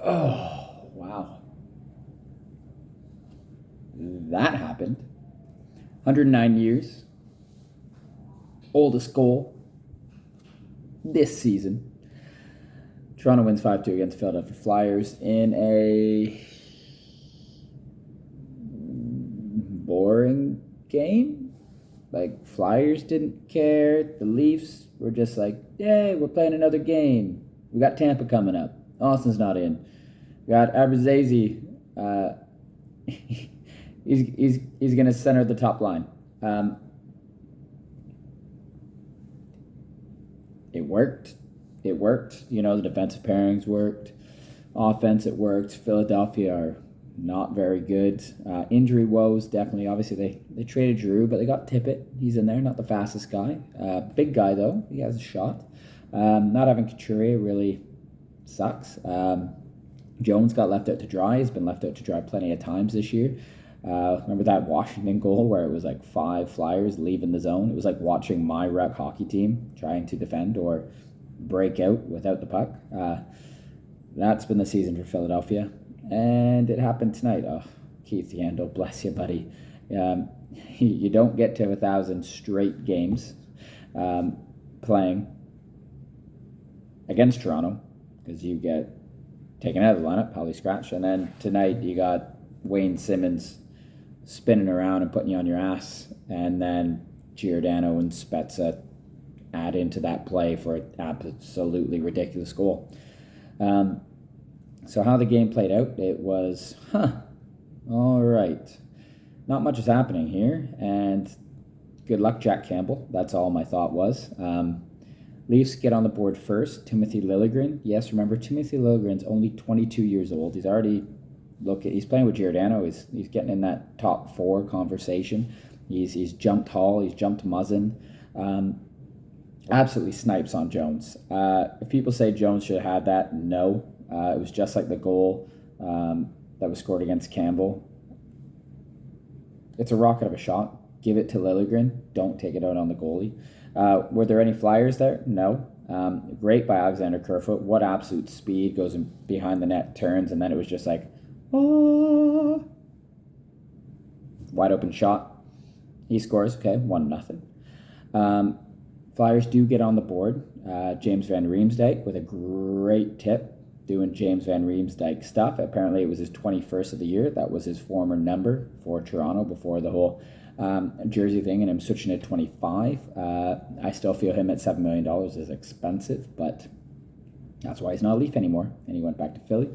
Oh, wow. That happened. 109 years. Oldest goal this season. Toronto wins 5-2 against Philadelphia Flyers in a boring game. Like, Flyers didn't care. The Leafs were just like, yay, we're playing another game. We got Tampa coming up. Austin's not in. We got Abrazazi. He's going to center the top line. It worked. It worked. You know, the defensive pairings worked. Offense, it worked. Philadelphia are not very good. Injury woes, definitely. Obviously, they traded Drew, but they got Tippett. He's in there, not the fastest guy. Big guy, though. He has a shot. Not having Couturier really sucks. Jones got left out to dry. He's been left out to dry plenty of times this year. Remember that Washington goal where it was like 5 Flyers leaving the zone? It was like watching my rec hockey team trying to defend or break out without the puck. That's been the season for Philadelphia. And it happened tonight. Oh, Keith Yandel, bless you, buddy. You don't get to 1,000 straight games playing against Toronto because you get taken out of the lineup, probably scratched. And then tonight you got Wayne Simmonds spinning around and putting you on your ass. And then Giordano and Speeza add into that play for an absolutely ridiculous goal. So how the game played out, it was, all right. Not much is happening here, and good luck, Jack Campbell. That's all my thought was. Leafs get on the board first. Timothy Liljegren. Yes, remember, Timothy Liljegren's only 22 years old. He's already, he's playing with Giordano. He's getting in that top 4 conversation. He's jumped Hall. He's jumped Muzzin. Absolutely snipes on Jones. If people say Jones should have had that, no. It was just like the goal that was scored against Campbell. It's a rocket of a shot. Give it to Liljegren. Don't take it out on the goalie. Were there any Flyers there? No. Great by Alexander Kerfoot. What absolute speed. Goes in behind the net, turns, and then it was just like, oh. Wide open shot. He scores. Okay, 1-0. Flyers do get on the board. James Van Riemsdyk with a great tip, doing James Van Riemsdyk stuff. Apparently it was his 21st of the year. That was his former number for Toronto before the whole jersey thing, and him switching to 25. I still feel him at $7 million is expensive, but that's why he's not a Leaf anymore, and he went back to Philly.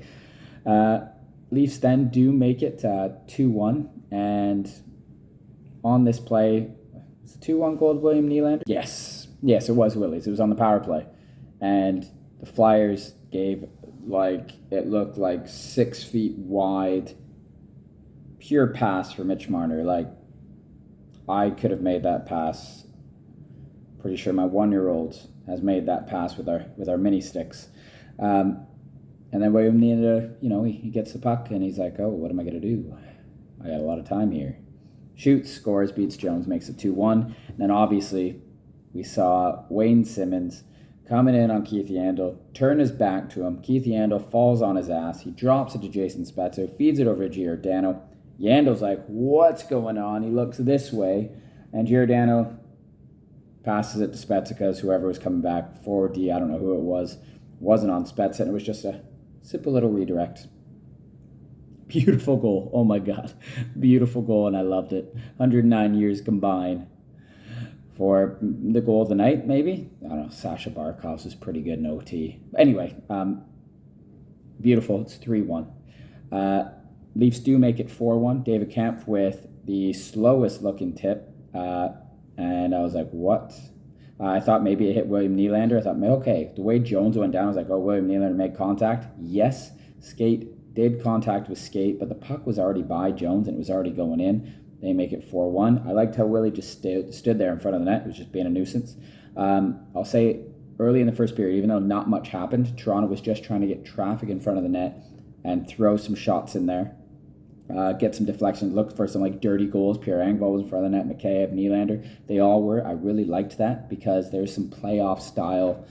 Leafs then do make it 2-1, and on this play, was it 2-1 goal to William Nylander? Yes, it was Willie's. It was on the power play. And the Flyers gave, it looked like 6 feet wide, pure pass for Mitch Marner. I could have made that pass. Pretty sure my 1-year-old has made that pass with our mini sticks. And then William Nylander, he gets the puck and he's like, oh, what am I going to do? I got a lot of time here. Shoots, scores, beats Jones, makes it 2-1. And then obviously we saw Wayne Simmonds coming in on Keith Yandel, turn his back to him. Keith Yandel falls on his ass. He drops it to Jason Spezza, feeds it over to Giordano. Yandel's like, what's going on? He looks this way, and Giordano passes it to Spezza because whoever was coming back, 4D, I don't know who it was, wasn't on Spezza, and it was just a simple little redirect. Beautiful goal. Oh my God. Beautiful goal, and I loved it. 109 years combined for the goal of the night, maybe. I don't know. Sasha Barkov's is pretty good in OT. Anyway, beautiful. It's 3-1. Leafs do make it 4-1. David Kampf with the slowest looking tip. And I was like, what? I thought maybe it hit William Nylander. I thought, okay, the way Jones went down, I was like, oh, William Nylander made contact. Yes, skate did contact with skate, but the puck was already by Jones and it was already going in. They make it 4-1. I liked how Willie just stood there in front of the net. It was just being a nuisance. I'll say early in the first period, even though not much happened, Toronto was just trying to get traffic in front of the net and throw some shots in there. Get some deflections, look for some dirty goals. Pierre Engvall was in front of the net, McKayev, Nylander. They all were. I really liked that because there's some playoff style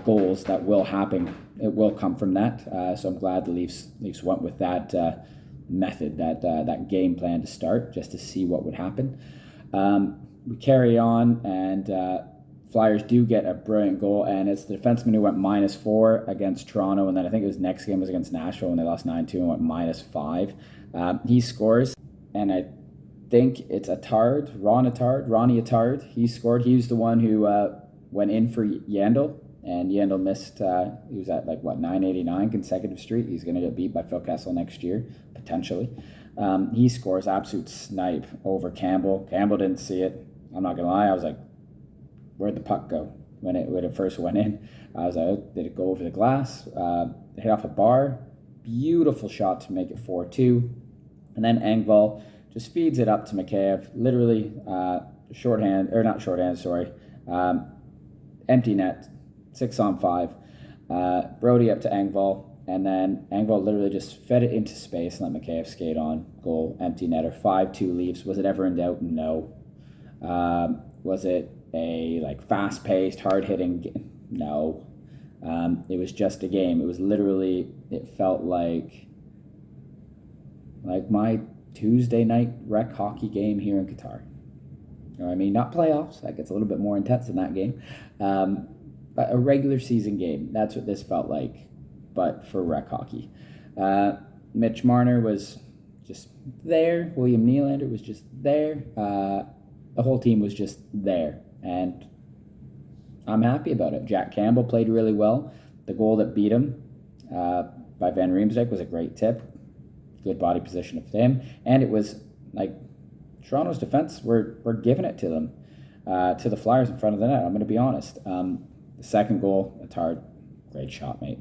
goals that will happen. It will come from that. So I'm glad the Leafs went with that method, that game plan to start, just to see what would happen. We carry on, and Flyers do get a brilliant goal, and it's the defenseman who went -4 against Toronto, and then I think his next game was against Nashville when they lost 9-2 and went -5. He scores, and I think it's Ronnie Attard. He scored. He was the one who went in for Yandel, and Yandel missed. He was at 989 consecutive streak. He's going to get beat by Phil Kessel next year, potentially. He scores absolute snipe over Campbell. Campbell didn't see it. I'm not going to lie. I was like, where'd the puck go when it first went in? I was like, oh, did it go over the glass? Hit off a bar. Beautiful shot to make it 4-2. And then Engvall just feeds it up to Mikheyev. Literally empty net, 6-on-5. Brody up to Engvall. And then Engvall literally just fed it into space and let Mikheyev skate on. Goal, empty netter, 5-2 Leafs. Was it ever in doubt? No. Was it a fast-paced, hard-hitting game? No. It was just a game. It was literally, it felt like my Tuesday night rec hockey game here in Qatar. You know what I mean? Not playoffs. That gets a little bit more intense in that game. But a regular season game. That's what this felt like, but for rec hockey. Mitch Marner was just there. William Nylander was just there. The whole team was just there. And I'm happy about it. Jack Campbell played really well. The goal that beat him by Van Riemsdyk was a great tip. Good body position of him. And it was Toronto's defense were giving it to them, to the Flyers in front of the net. I'm going to be honest. The second goal, it's hard. Great shot, mate.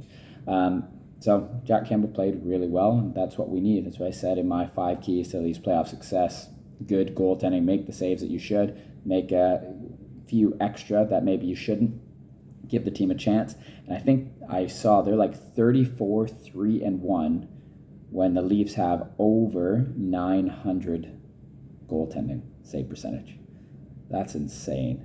So Jack Campbell played really well, and that's what we need. That's what I said in my 5 keys to Leafs playoff success. Good goaltending, make the saves that you should, make a few extra that maybe you shouldn't, give the team a chance. And I think I saw they're 34-3-1 when the Leafs have over 900 goaltending save percentage. That's insane.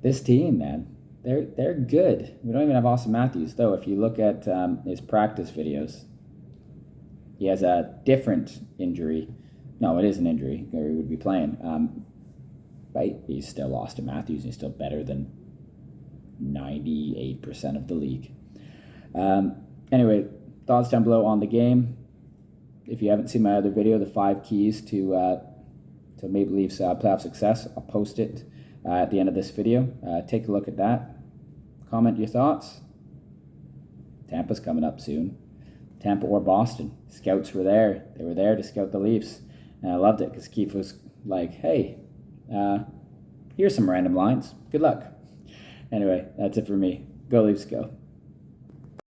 This team, man, they're good. We don't even have Austin Matthews, though. If you look at his practice videos, he has a different injury. No, it is an injury, or he would be playing. But he's still Austin Matthews, and he's still better than 98% of the league. Anyway, thoughts down below on the game. If you haven't seen my other video, the 5 keys to Maple Leafs playoff success, I'll post it at the end of this video. Take a look at that. Comment your thoughts. Tampa's coming up soon. Tampa or Boston. Scouts were there. They were there to scout the Leafs. And I loved it because Keefe was like, hey, here's some random lines. Good luck. Anyway, that's it for me. Go Leafs, go.